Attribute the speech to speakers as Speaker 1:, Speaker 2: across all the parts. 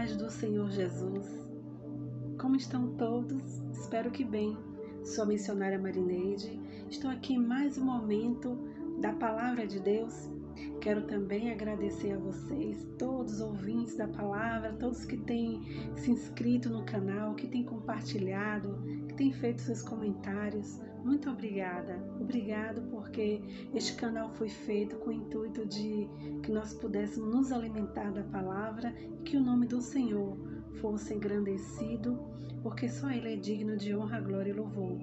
Speaker 1: paz do Senhor Jesus. Como estão todos? Espero que bem. Sou a missionária Marineide. Estou aqui em mais um momento da Palavra de Deus. Quero também agradecer a vocês, todos os ouvintes da Palavra, todos que têm se inscrito no canal, que têm compartilhado, que têm feito seus comentários. Muito obrigada. Obrigado porque este canal foi feito com o intuito de que nós pudéssemos nos alimentar da Palavra e que o nome do Senhor fosse engrandecido, porque só Ele é digno de honra, glória e louvor.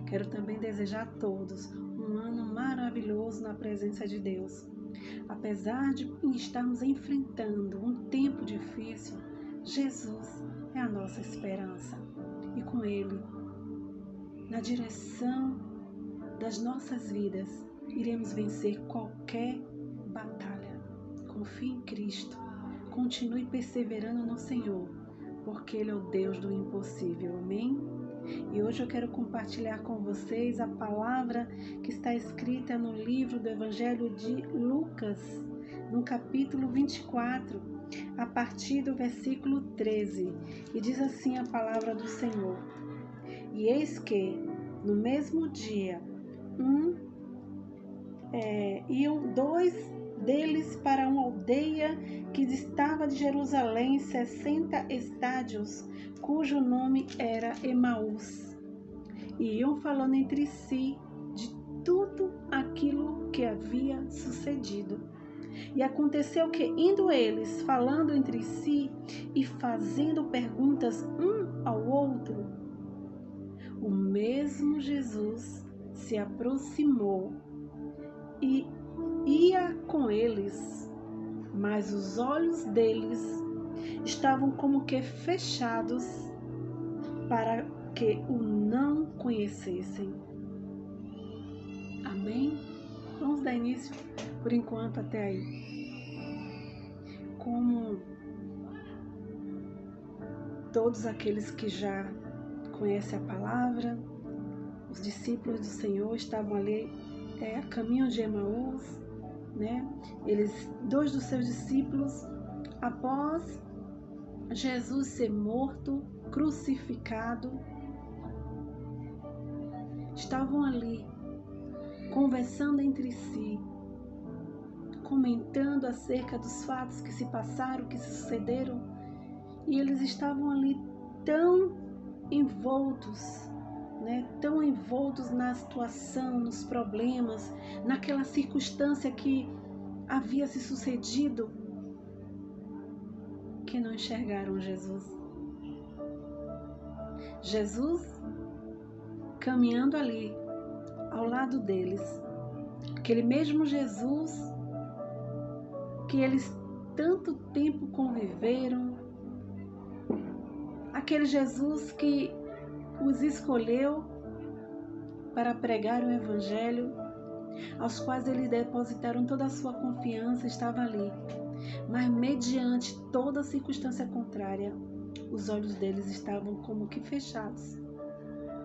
Speaker 1: Quero também desejar a todos um ano maravilhoso na presença de Deus. Apesar de estarmos enfrentando um tempo difícil, Jesus é a nossa esperança. E com Ele, na direção das nossas vidas, iremos vencer qualquer batalha. Confie em Cristo. Continue perseverando no Senhor, porque Ele é o Deus do impossível. Amém? E hoje eu quero compartilhar com vocês a palavra que está escrita no livro do Evangelho de Lucas, no capítulo 24, a partir do versículo 13. E diz assim a palavra do Senhor: E eis que, no mesmo dia, iam dois deles para uma aldeia que distava de Jerusalém 60 estádios, cujo nome era Emaús. E iam falando entre si de tudo aquilo que havia sucedido. E aconteceu que, indo eles falando entre si e fazendo perguntas um ao outro, o mesmo Jesus se aproximou e ia com eles, mas os olhos deles estavam como que fechados para que o não conhecessem. Amém? Vamos dar início por enquanto até aí. Como todos aqueles que já conhecem a palavra, os discípulos do Senhor estavam ali a caminho de Emaús, né? Dois dos seus discípulos, após Jesus ser morto, crucificado, estavam ali conversando entre si, comentando acerca dos fatos que se passaram, que se sucederam, e eles estavam ali tão envoltos, tão envoltos na situação, nos problemas, naquela circunstância que havia se sucedido, que não enxergaram Jesus. Jesus caminhando ali ao lado deles, aquele mesmo Jesus que eles tanto tempo conviveram, aquele Jesus que os escolheu para pregar o Evangelho, aos quais eles depositaram toda a sua confiança, estava ali. Mas mediante toda circunstância contrária, os olhos deles estavam como que fechados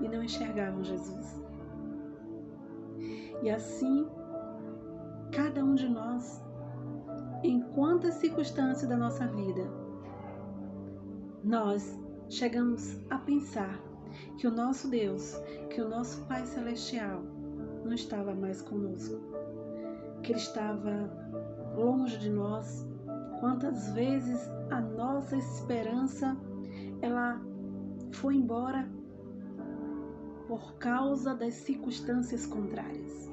Speaker 1: e não enxergavam Jesus. E assim, cada um de nós, em quantas circunstâncias da nossa vida, nós chegamos a pensar que o nosso Deus, que o nosso Pai Celestial não estava mais conosco, que Ele estava longe de nós. Quantas vezes a nossa esperança ela foi embora por causa das circunstâncias contrárias.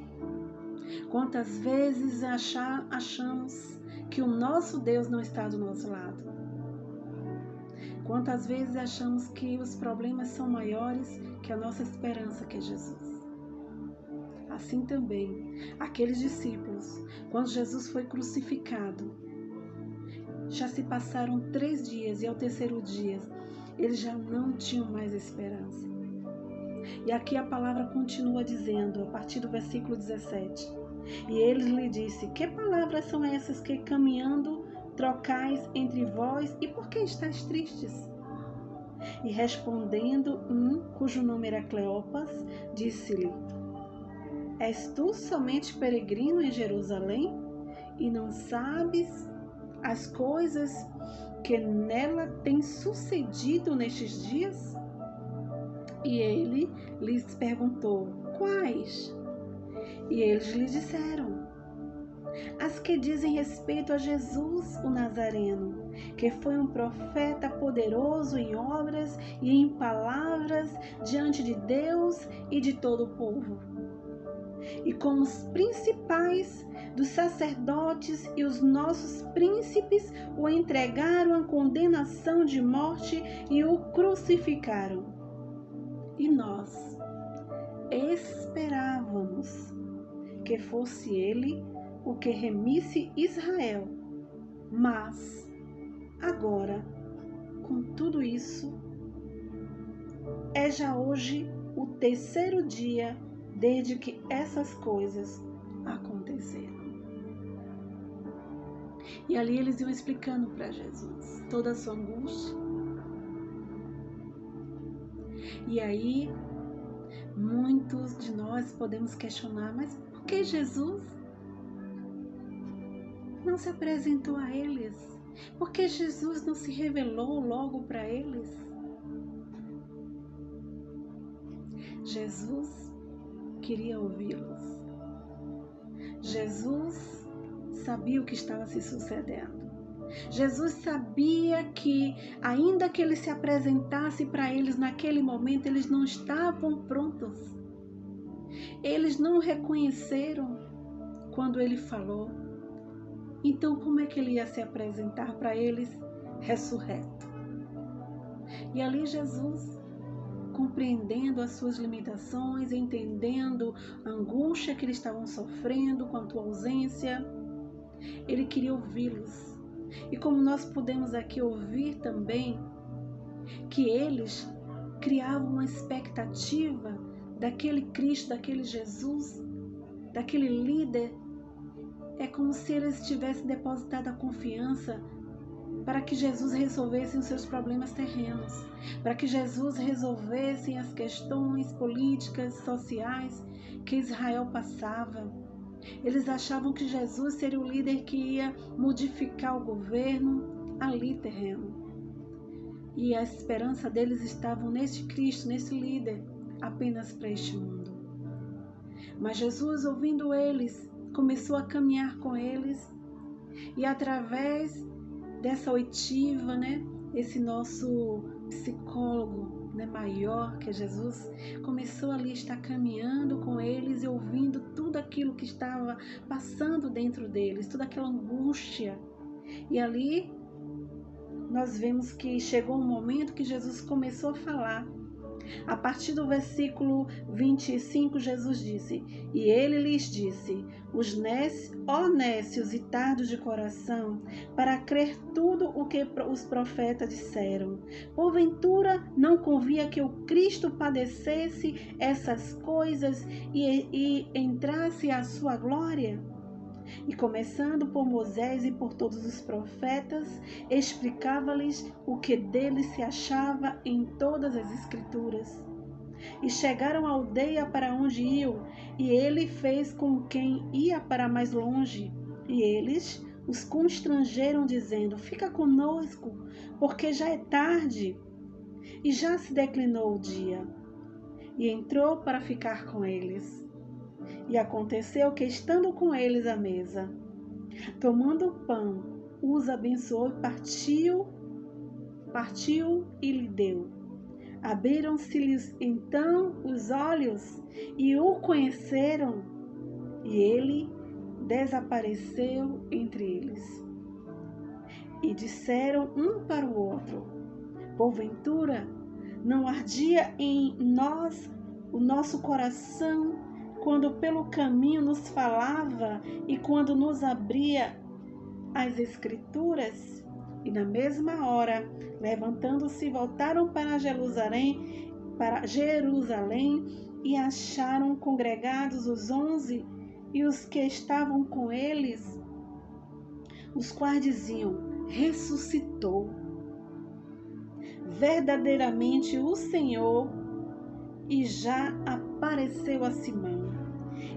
Speaker 1: Quantas vezes achamos que o nosso Deus não está do nosso lado. Quantas vezes achamos que os problemas são maiores que a nossa esperança, que é Jesus. Assim também, aqueles discípulos, quando Jesus foi crucificado, já se passaram 3 dias e ao terceiro dia, eles já não tinham mais esperança. E aqui a palavra continua dizendo, a partir do versículo 17, e ele lhe disse: Que palavras são essas que caminhando trocais entre vós, e por que estáis tristes? E respondendo cujo nome era Cleopas, disse-lhe: És tu somente peregrino em Jerusalém, e não sabes as coisas que nela tem sucedido nestes dias? E ele lhes perguntou: quais? E eles lhe disseram: as que dizem respeito a Jesus, o Nazareno, que foi um profeta poderoso em obras e em palavras diante de Deus e de todo o povo. E como os principais dos sacerdotes e os nossos príncipes o entregaram à condenação de morte e o crucificaram. E nós esperávamos que fosse ele o que remisse Israel. Mas agora, com tudo isso, é já hoje o terceiro dia desde que essas coisas aconteceram. E ali eles iam explicando para Jesus toda a sua angústia. E aí, muitos de nós podemos questionar, mas por que Jesus não se apresentou a eles? Por que Jesus não se revelou logo para eles? Jesus queria ouvi-los. Jesus sabia o que estava se sucedendo. Jesus sabia que, ainda que ele se apresentasse para eles naquele momento, eles não estavam prontos. Eles não o reconheceram quando ele falou. Então, como é que ele ia se apresentar para eles ressurreto? E ali Jesus, compreendendo as suas limitações, entendendo a angústia que eles estavam sofrendo com a tua ausência, ele queria ouvi-los. E como nós podemos aqui ouvir também que eles criavam uma expectativa daquele Cristo, daquele Jesus, daquele líder, é como se eles tivessem depositado a confiança para que Jesus resolvesse os seus problemas terrenos, para que Jesus resolvesse as questões políticas, sociais que Israel passava. Eles achavam que Jesus seria o líder que ia modificar o governo ali terreno. E a esperança deles estava neste Cristo, nesse líder, apenas para este mundo. Mas Jesus, ouvindo eles, começou a caminhar com eles, e através dessa oitiva, esse nosso psicólogo, maior que é Jesus, começou ali a estar caminhando com eles e ouvindo tudo aquilo que estava passando dentro deles, toda aquela angústia. E ali nós vemos que chegou um momento que Jesus começou a falar. A partir do versículo 25, Jesus disse: e ele lhes disse: ó nécios e tardos de coração, para crer tudo o que os profetas disseram. Porventura não convinha que o Cristo padecesse essas coisas e entrasse à sua glória? E começando por Moisés e por todos os profetas, explicava-lhes o que dele se achava em todas as escrituras. E chegaram à aldeia para onde iam, e ele fez com quem ia para mais longe. E eles os constrangeram, dizendo: fica conosco, porque já é tarde, e já se declinou o dia. E entrou para ficar com eles. E aconteceu que, estando com eles à mesa, tomando o pão, os abençoou e partiu e lhe deu. Abriram-se-lhes então os olhos e o conheceram, e ele desapareceu entre eles. E disseram um para o outro: porventura não ardia em nós o nosso coração quando pelo caminho nos falava e quando nos abria as Escrituras? E na mesma hora, levantando-se, voltaram para Jerusalém e acharam congregados os 11 e os que estavam com eles, os quais diziam: ressuscitou verdadeiramente o Senhor e já apareceu a Simão.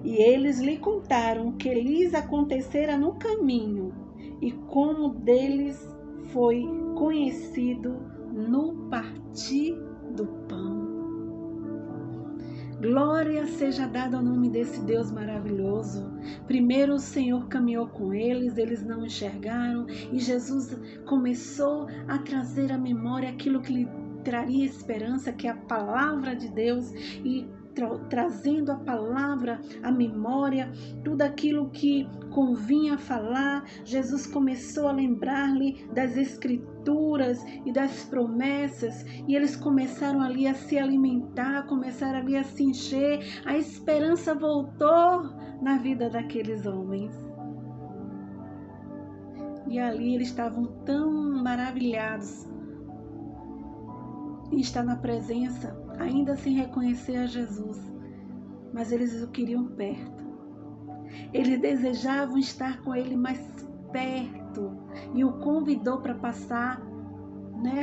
Speaker 1: E eles lhe contaram o que lhes acontecera no caminho e como deles foi conhecido no partir do pão. Glória seja dada ao nome desse Deus maravilhoso. Primeiro o Senhor caminhou com eles não enxergaram, e Jesus começou a trazer à memória aquilo que lhe traria esperança, que é a palavra de Deus, e trazendo a palavra à memória, tudo aquilo que convinha falar. Jesus começou a lembrar-lhe das escrituras e das promessas, e eles começaram ali a se alimentar, começaram ali a se encher. A esperança voltou na vida daqueles homens. E ali eles estavam tão maravilhados em estar na presença, ainda sem reconhecer a Jesus, mas eles o queriam perto. Eles desejavam estar com ele mais perto, e o convidou para passar,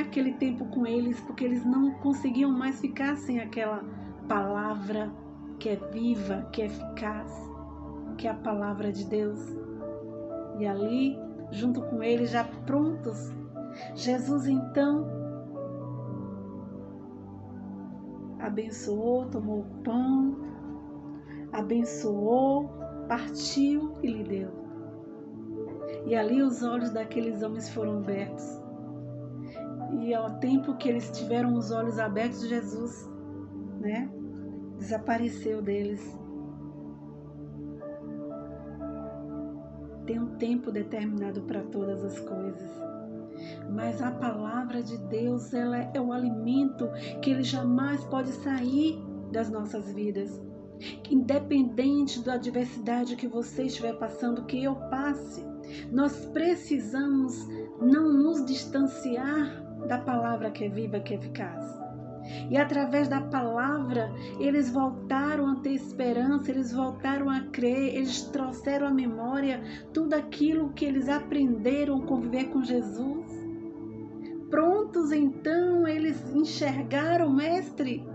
Speaker 1: aquele tempo com eles, porque eles não conseguiam mais ficar sem aquela palavra que é viva, que é eficaz, que é a palavra de Deus. E ali, junto com eles, já prontos, Jesus então abençoou, tomou o pão, abençoou, partiu e lhe deu. E ali os olhos daqueles homens foram abertos. E ao tempo que eles tiveram os olhos abertos, Jesus, desapareceu deles. Tem um tempo determinado para todas as coisas. Mas a palavra de Deus, ela é o alimento que ele jamais pode sair das nossas vidas. Independente da adversidade que você estiver passando, que eu passe, nós precisamos não nos distanciar da palavra que é viva, que é eficaz. E através da palavra, eles voltaram a ter esperança, eles voltaram a crer, eles trouxeram à memória tudo aquilo que eles aprenderam a conviver com Jesus. Prontos então, eles enxergaram o Mestre.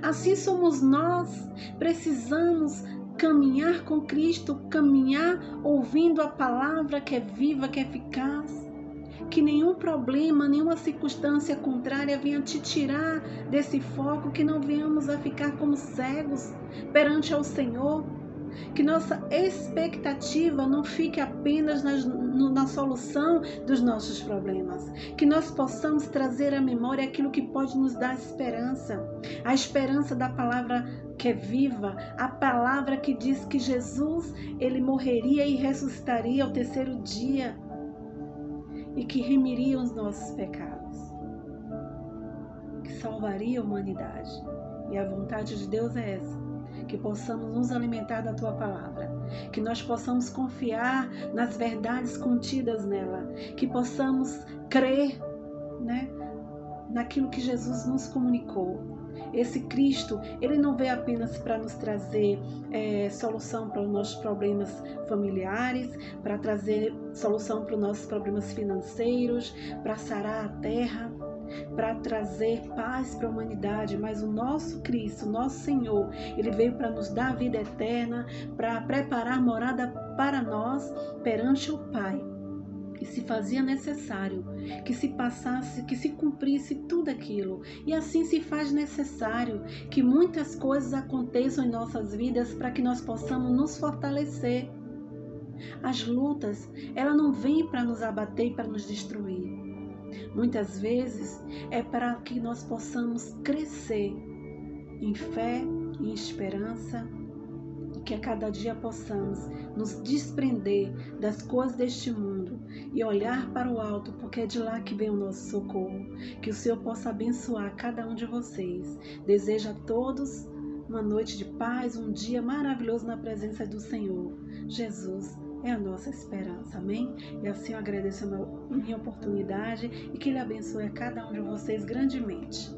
Speaker 1: Assim somos nós, precisamos caminhar com Cristo, caminhar ouvindo a palavra que é viva, que é eficaz. Que nenhum problema, nenhuma circunstância contrária venha te tirar desse foco, que não venhamos a ficar como cegos perante ao Senhor. Que nossa expectativa não fique apenas na solução dos nossos problemas. Que nós possamos trazer à memória aquilo que pode nos dar esperança. A esperança da palavra que é viva, a palavra que diz que Jesus, ele morreria e ressuscitaria ao terceiro dia, e que remiria os nossos pecados, que salvaria a humanidade. E a vontade de Deus é essa, que possamos nos alimentar da Tua palavra, que nós possamos confiar nas verdades contidas nela, que possamos crer, naquilo que Jesus nos comunicou. Esse Cristo, ele não veio apenas para nos trazer solução para os nossos problemas familiares, para trazer solução para os nossos problemas financeiros, para sarar a terra, para trazer paz para a humanidade, mas o nosso Cristo, o nosso Senhor, ele veio para nos dar a vida eterna, para preparar morada para nós perante o Pai. E se fazia necessário que se passasse, que se cumprisse tudo aquilo. E assim se faz necessário que muitas coisas aconteçam em nossas vidas para que nós possamos nos fortalecer. As lutas, elas não vêm para nos abater e para nos destruir. Muitas vezes é para que nós possamos crescer em fé, em esperança, e que a cada dia possamos nos desprender das coisas deste mundo e olhar para o alto, porque é de lá que vem o nosso socorro. Que o Senhor possa abençoar cada um de vocês. Desejo a todos uma noite de paz, um dia maravilhoso na presença do Senhor. Jesus é a nossa esperança, amém? E assim eu agradeço a minha oportunidade e que Ele abençoe a cada um de vocês grandemente.